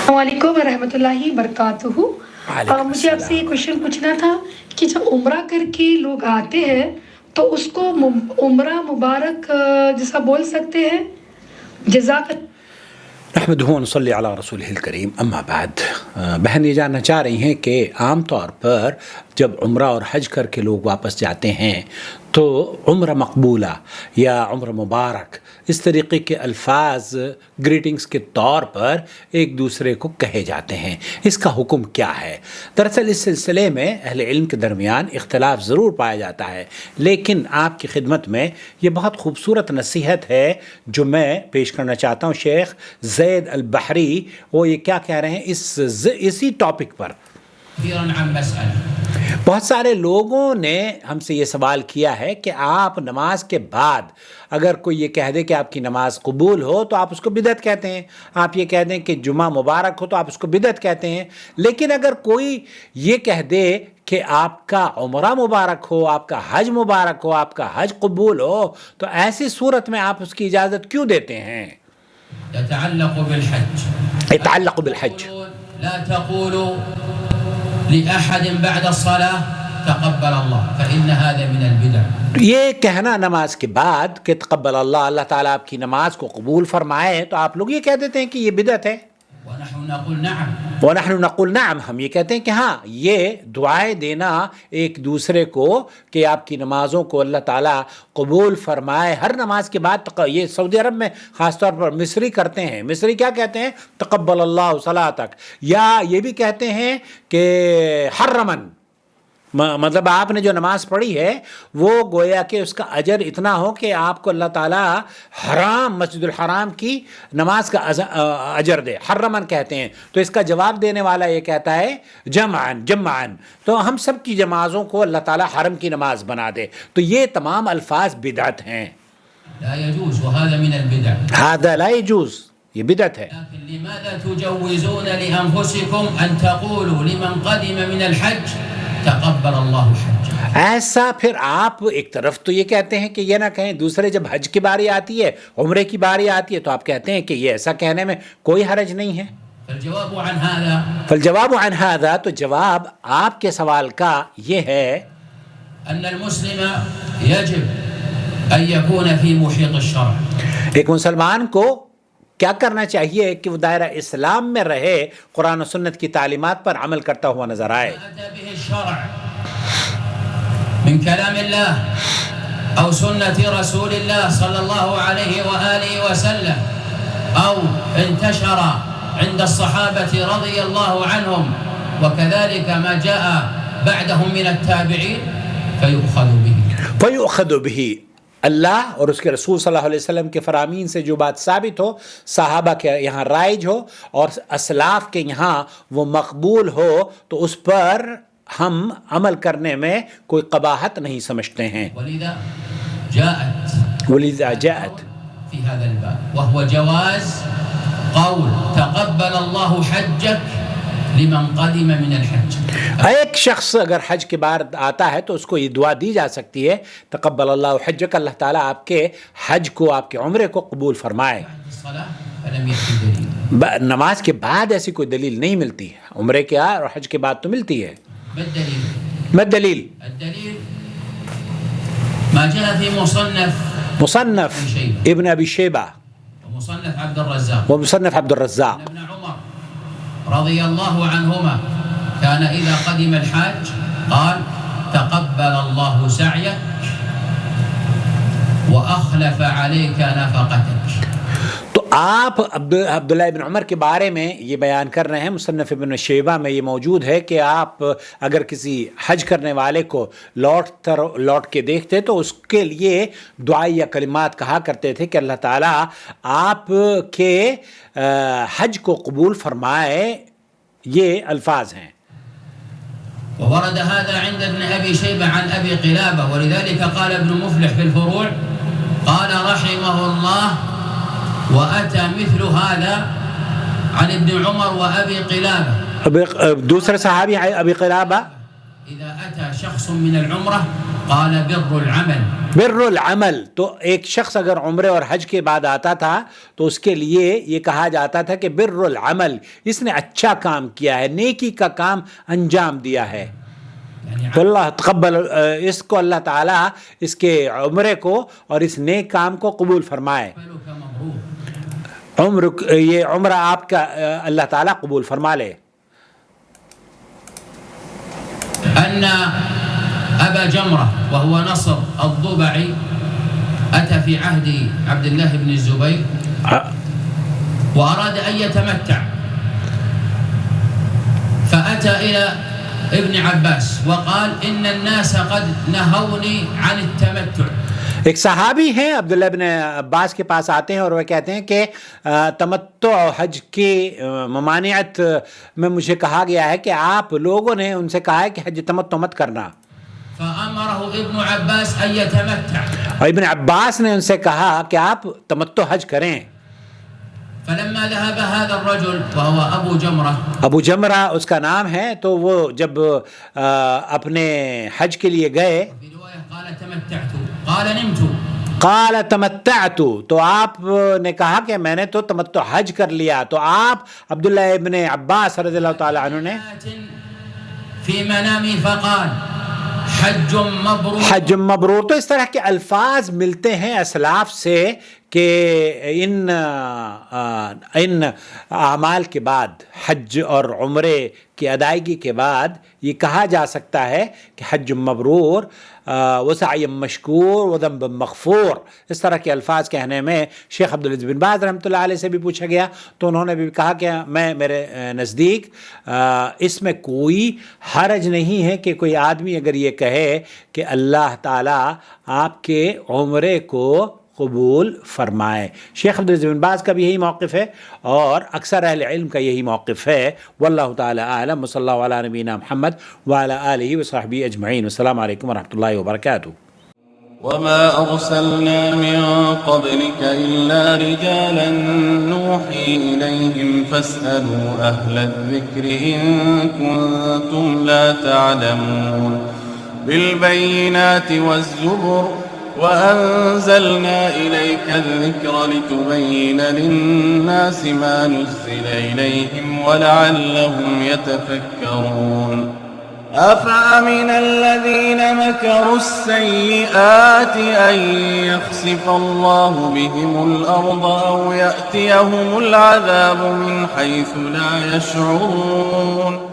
السلام علیکم ورحمۃ اللہ وبرکاتہ. مجھے آپ سے یہ کوشچن پوچھنا تھا کہ جب عمرہ کر کے لوگ آتے ہیں تو اس کو عمرہ مبارک جیسا بول سکتے ہیں؟ جزاک نحمدہ ونصلی علی رسولہ الکریم. اما بعد، بہن یہ جاننا چاہ رہی ہیں کہ عام طور پر جب عمرہ اور حج کر کے لوگ واپس جاتے ہیں تو عمرہ مقبولہ یا عمرہ مبارک اس طریقے کے الفاظ گریٹنگز کے طور پر ایک دوسرے کو کہے جاتے ہیں. اس کا حکم کیا ہے؟ دراصل اس سلسلے میں اہل علم کے درمیان اختلاف ضرور پایا جاتا ہے، لیکن آپ کی خدمت میں یہ بہت خوبصورت نصیحت ہے جو میں پیش کرنا چاہتا ہوں. شیخ زید البحری وہ یہ کیا کہہ رہے ہیں اسی ٹاپک پر. بہت سارے لوگوں نے ہم سے یہ سوال کیا ہے کہ آپ نماز کے بعد اگر کوئی یہ کہہ دے کہ آپ کی نماز قبول ہو تو آپ اس کو بدعت کہتے ہیں، آپ یہ کہہ دیں کہ جمعہ مبارک ہو تو آپ اس کو بدعت کہتے ہیں، لیکن اگر کوئی یہ کہہ دے کہ آپ کا عمرہ مبارک ہو، آپ کا حج مبارک ہو، آپ کا حج قبول ہو، تو ایسی صورت میں آپ اس کی اجازت کیوں دیتے ہیں؟ يتعلق بالحج. لا تقولوا لأحد بعد الصلاة تقبل الله فإن هذا من البدع. یہ کہنا نماز کے بعد کہ تقبل اللہ، اللہ تعالیٰ آپ کی نماز کو قبول فرمائے، تو آپ لوگ یہ کہہ دیتے ہیں کہ یہ بدعت ہے. ونحن نقول نعم. وَنَحْنُ نَقُولُ نَعَمْ، ہم یہ کہتے ہیں کہ ہاں، یہ دعائیں دینا ایک دوسرے کو کہ آپ کی نمازوں کو اللہ تعالیٰ قبول فرمائے. ہر نماز کے بعد یہ سعودی عرب میں خاص طور پر مصری کرتے ہیں. مصری کیا کہتے ہیں؟ تقبل اللہ صلاتک. یا یہ بھی کہتے ہیں کہ حرمن، مطلب آپ نے جو نماز پڑھی ہے وہ گویا کہ اس کا اجر اتنا ہو کہ آپ کو اللہ تعالیٰ حرام مسجد الحرام کی نماز کا اجر دے. حرمن کہتے ہیں. تو اس کا جواب دینے والا یہ کہتا ہے جمعن، تو ہم سب کی نمازوں کو اللہ تعالیٰ حرم کی نماز بنا دے. تو یہ تمام الفاظ بدعت ہیں. لا يجوز وهذا من البدع. هذا لا يجوز، یہ بدعت ہے. لكن لماذا تجوزون لأنفسكم أن تقولوا لمن قدم من الحج تقبل الله حج؟ ایسا پھر آپ ایک طرف تو یہ کہتے ہیں کہ یہ نہ کہیں، دوسرے جب حج کی باری آتی ہے، عمرے کی باری آتی ہے، تو آپ کہتے ہیں کہ یہ ایسا کہنے میں کوئی حرج نہیں ہے. فالجواب عن هذا، تو جواب آپ کے سوال کا یہ ہے أن المسلم يجب أن يكون في محيط الشرع. ایک مسلمان کو کیا کرنا چاہیے کہ وہ دائرہ اسلام میں رہے، قرآن و سنت کی تعلیمات پر عمل کرتا ہوا نظر آئے. أتى به الشرع من كلام الله أو سنة رسول الله صلى الله عليه وآله وسلم أو انتشر عند الصحابة رضي الله عنهم وكذلك ما جاء بعدهم من التابعين فيؤخذ به. اللہ اور اس کے رسول صلی اللہ علیہ وسلم کے فرامین سے جو بات ثابت ہو، صحابہ کے یہاں رائج ہو اور اسلاف کے یہاں وہ مقبول ہو، تو اس پر ہم عمل کرنے میں کوئی قباحت نہیں سمجھتے ہیں. ولذا جاءت في هذا الباب وهو جواز قول تقبل الله حجك لمن قدم من الحج. ایک شخص اگر حج کے بعد آتا ہے تو اس کو یہ دعا دی جا سکتی ہے، تقبل اللہ حجک، اللہ تعالیٰ آپ کے حج کو، آپ کے عمرے کو قبول فرمائے. نماز کے بعد ایسی کوئی دلیل نہیں ملتی ہے، عمرے کے اور حج کے بعد تو ملتی ہے. ما الدلیل؟ الدلیل ما جاء في مصنف ابن ابی شیبہ ومصنف عبد الرزاق ومصنف عبد الرزاق. ابن عمر رضي الله عنهما كان إذا قدم الحاج قال تقبل الله سعيك وأخلف عليك نفقتك. تو آپ عبداللہ ابن عمر کے بارے میں یہ بیان کر رہے ہیں، مصنف ابن شیبہ میں یہ موجود ہے کہ آپ اگر کسی حج کرنے والے کو لوٹ کے دیکھتے تو اس کے لیے دعائی یا کلمات کہا کرتے تھے کہ اللہ تعالیٰ آپ کے حج کو قبول فرمائے. یہ الفاظ ہیں. وورد هذا عند ابن أبي شيبة عن أبي قلابة، ولذلك قال ابن مفلح في الفروع قال رحمه الله وأتى مثل هذا عن ابن عمر وأبي قلابة. دوسرے صحابی ابی قلابہ إذا أتى شخص من العمرة قال بر العمل. بر العمل، تو ایک شخص اگر عمرے اور حج کے بعد آتا تھا تو اس کے لیے یہ کہا جاتا تھا کہ بر العمل، اس نے اچھا کام کیا ہے، نیکی کا کام انجام دیا ہے. تو اللہ تقبل، اس کو اللہ تعالیٰ اس کے عمرے کو اور اس نیک کام کو قبول فرمائے. یہ عمرہ آپ کا اللہ تعالیٰ قبول فرما لے. أن أبا جمرة وهو نصر الضبعي أتى في عهد عبد الله بن الزبير وأراد أن يتمتع، فأتى إلى ابن عباس وقال إن الناس قد نهوني عن التمتع. ایک صحابی ہیں عبداللہ ابن عباس کے پاس آتے ہیں اور وہ کہتے ہیں کہ تمتع حج کی ممانعت میں مجھے کہا گیا ہے کہ آپ لوگوں نے ان سے کہا ہے کہ حج تمتع مت کرنا. فأمره ابن عباس أن يتمتع، اور ابن عباس نے ان سے کہا کہ آپ تمتع حج کریں. فلما ذهب هذا الرجل وهو أبو جمرة، ابو جمرہ اس کا نام ہے، تو وہ جب اپنے حج کے لیے گئے، في رواية قال تمتعت، قال نمت. قال تمتعت، تو آپ نے کہا کہ میں نے تو تمتع حج کر لیا. تو آپ عبداللہ ابن عباس رضی اللہ تعالیٰ عنہ نے في منامي فقال حج مبرور. حج مبرور، تو اس طرح کے الفاظ ملتے ہیں اسلاف سے کہ ان اعمال کے بعد، حج اور عمرے کی ادائیگی کے بعد یہ کہا جا سکتا ہے کہ حج مبرور، وسعی مشکور، وذنب مغفور. اس طرح کے الفاظ کہنے میں شیخ عبدالعزیز بن باز رحمۃ اللہ علیہ سے بھی پوچھا گیا تو انہوں نے بھی کہا کہ میرے نزدیک اس میں کوئی حرج نہیں ہے کہ کوئی آدمی اگر یہ کہے کہ اللہ تعالیٰ آپ کے عمرے کو قبول فرمائے. شیخ عبدالعزیز بن باز کا بھی یہی موقف ہے اور اکثر اہل علم کا یہی موقف ہے. واللہ تعالی اعلم. صلی اللہ علیہ نبینا محمد وعلی آلہ وصحبہ اجمعین. السلام علیکم ورحمۃ اللہ وبرکاتہ. وما أرسلنا من قبلك إلا رجالا نوحي إليهم فاسألوا أهل الذكر إن كنتم لا تعلمون. بالبينات والزبر وأنزلنا إليك الذكر لتبين للناس ما نزل إليهم ولعلهم يتفكرون. أفأمن الذين مكروا السيئات أن يخسف الله بهم الأرض أو يأتيهم العذاب من حيث لا يشعرون.